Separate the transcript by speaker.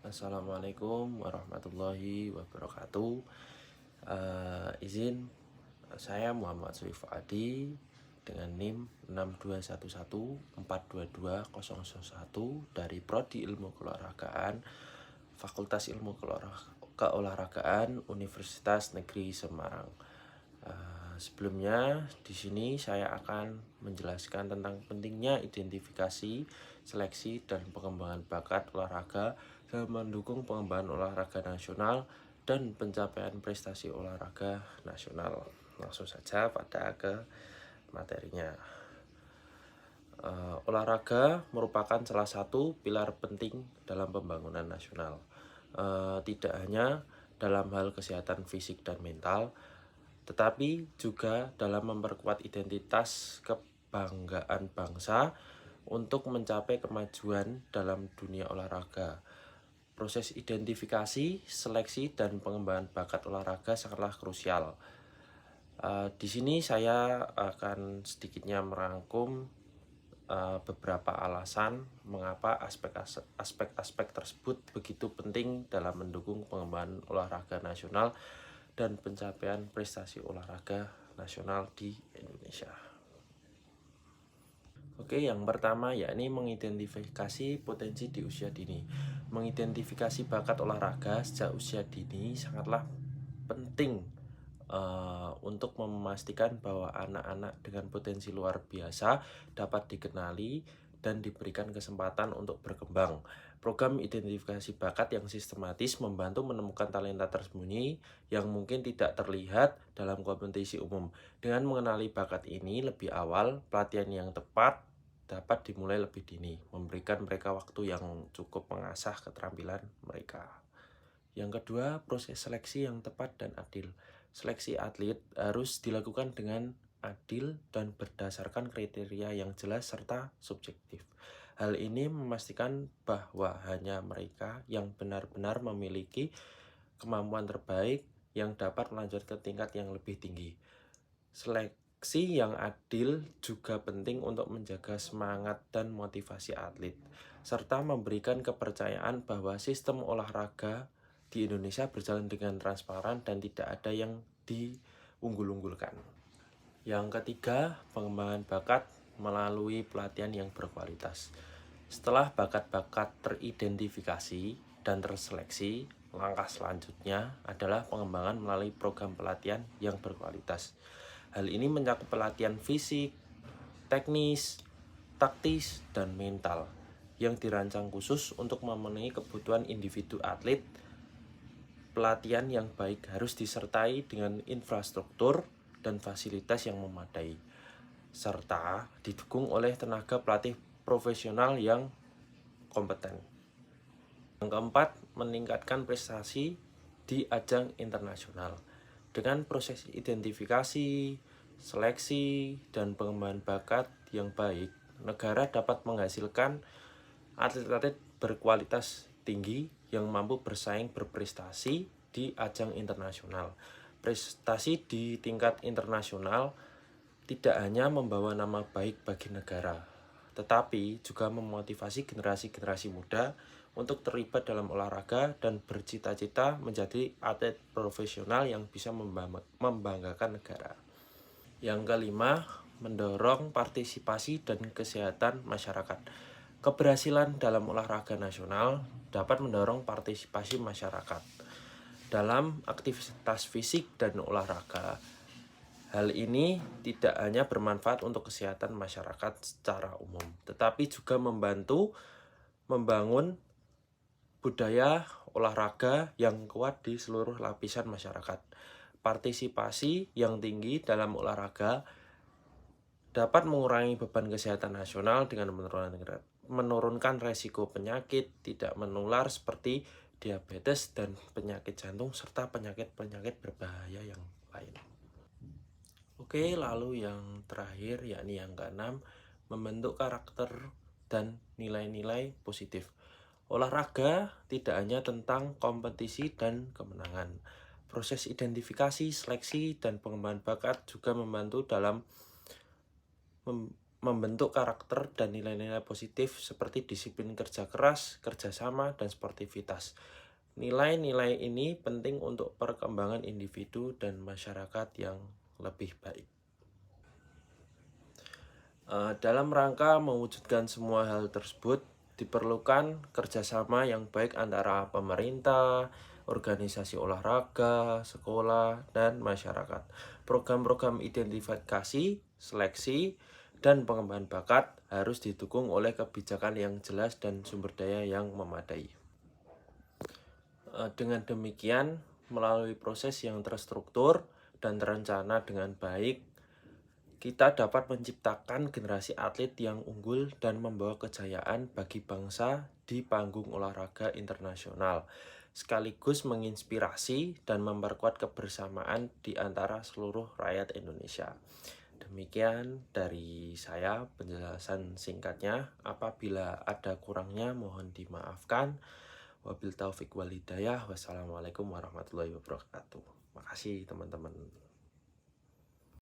Speaker 1: Assalamualaikum warahmatullahi wabarakatuh. Izin saya Muhammad Suif Adi dengan NIM 621142201 dari Prodi Ilmu Keolahragaan Fakultas Ilmu Keolahragaan Universitas Negeri Semarang. Sebelumnya di sini saya akan menjelaskan tentang pentingnya identifikasi, seleksi, dan pengembangan bakat olahraga dalam mendukung pengembangan olahraga nasional dan pencapaian prestasi olahraga nasional. Langsung saja pada ke materinya. Olahraga merupakan salah satu pilar penting dalam pembangunan nasional. Tidak hanya dalam hal kesehatan fisik dan mental, tetapi juga dalam memperkuat identitas kebanggaan bangsa untuk mencapai kemajuan dalam dunia olahraga. Proses identifikasi, seleksi, dan pengembangan bakat olahraga sangatlah krusial. Di sini saya akan sedikitnya merangkum beberapa alasan mengapa aspek-aspek tersebut begitu penting dalam mendukung pengembangan olahraga nasional dan pencapaian prestasi olahraga nasional di Indonesia. Oke, yang pertama yakni mengidentifikasi potensi di usia dini. Mengidentifikasi bakat olahraga sejak usia dini sangatlah penting untuk memastikan bahwa anak-anak dengan potensi luar biasa dapat dikenali dan diberikan kesempatan untuk berkembang. Program identifikasi bakat yang sistematis membantu menemukan talenta tersembunyi yang mungkin tidak terlihat dalam kompetisi umum. Dengan mengenali bakat ini lebih awal, pelatihan yang tepat dapat dimulai lebih dini, memberikan mereka waktu yang cukup mengasah keterampilan mereka. Yang kedua, proses seleksi yang tepat dan adil. Seleksi atlet harus dilakukan dengan adil dan berdasarkan kriteria yang jelas serta subjektif. Hal ini memastikan bahwa hanya mereka yang benar-benar memiliki kemampuan terbaik yang dapat melanjut ke tingkat yang lebih tinggi. Seleksi yang adil juga penting untuk menjaga semangat dan motivasi atlet, serta memberikan kepercayaan bahwa sistem olahraga di Indonesia berjalan dengan transparan dan tidak ada yang diunggul-unggulkan. Yang ketiga, pengembangan bakat melalui pelatihan yang berkualitas. Setelah bakat-bakat teridentifikasi dan terseleksi, langkah selanjutnya adalah pengembangan melalui program pelatihan yang berkualitas. Hal ini mencakup pelatihan fisik, teknis, taktis, dan mental yang dirancang khusus untuk memenuhi kebutuhan individu atlet. Pelatihan yang baik harus disertai dengan infrastruktur dan fasilitas yang memadai, serta didukung oleh tenaga pelatih profesional yang kompeten. Yang keempat, meningkatkan prestasi di ajang internasional. Dengan proses identifikasi, seleksi, dan pengembangan bakat yang baik, negara dapat menghasilkan atlet-atlet berkualitas tinggi yang mampu bersaing berprestasi di ajang internasional. Prestasi di tingkat internasional tidak hanya membawa nama baik bagi negara, tetapi juga memotivasi generasi-generasi muda untuk terlibat dalam olahraga dan bercita-cita menjadi atlet profesional yang bisa membanggakan negara. Yang kelima, mendorong partisipasi dan kesehatan masyarakat. Keberhasilan dalam olahraga nasional dapat mendorong partisipasi masyarakat dalam aktivitas fisik dan olahraga. Hal ini tidak hanya bermanfaat untuk kesehatan masyarakat secara umum, tetapi juga membantu membangun budaya olahraga yang kuat di seluruh lapisan masyarakat. Partisipasi yang tinggi dalam olahraga dapat mengurangi beban kesehatan nasional dengan menurunkan resiko penyakit tidak menular seperti diabetes dan penyakit jantung serta penyakit-penyakit berbahaya yang lain. Oke, lalu yang terakhir yakni yang keenam, membentuk karakter dan nilai-nilai positif. Olahraga tidak hanya tentang kompetisi dan kemenangan. Proses identifikasi, seleksi, dan pengembangan bakat juga membantu dalam membentuk karakter dan nilai-nilai positif seperti disiplin kerja keras, kerjasama, dan sportivitas. Nilai-nilai ini penting untuk perkembangan individu dan masyarakat yang lebih baik. Dalam rangka mewujudkan semua hal tersebut, diperlukan kerjasama yang baik antara pemerintah, organisasi olahraga, sekolah, dan masyarakat. Program-program identifikasi, seleksi, dan pengembangan bakat harus didukung oleh kebijakan yang jelas dan sumber daya yang memadai. Dengan demikian, melalui proses yang terstruktur dan terencana dengan baik, kita dapat menciptakan generasi atlet yang unggul dan membawa kejayaan bagi bangsa di panggung olahraga internasional, sekaligus menginspirasi dan memperkuat kebersamaan di antara seluruh rakyat Indonesia. Demikian dari saya penjelasan singkatnya. Apabila ada kurangnya mohon dimaafkan. Wabil taufik wal hidayah. Wassalamualaikum warahmatullahi wabarakatuh. Makasih teman-teman.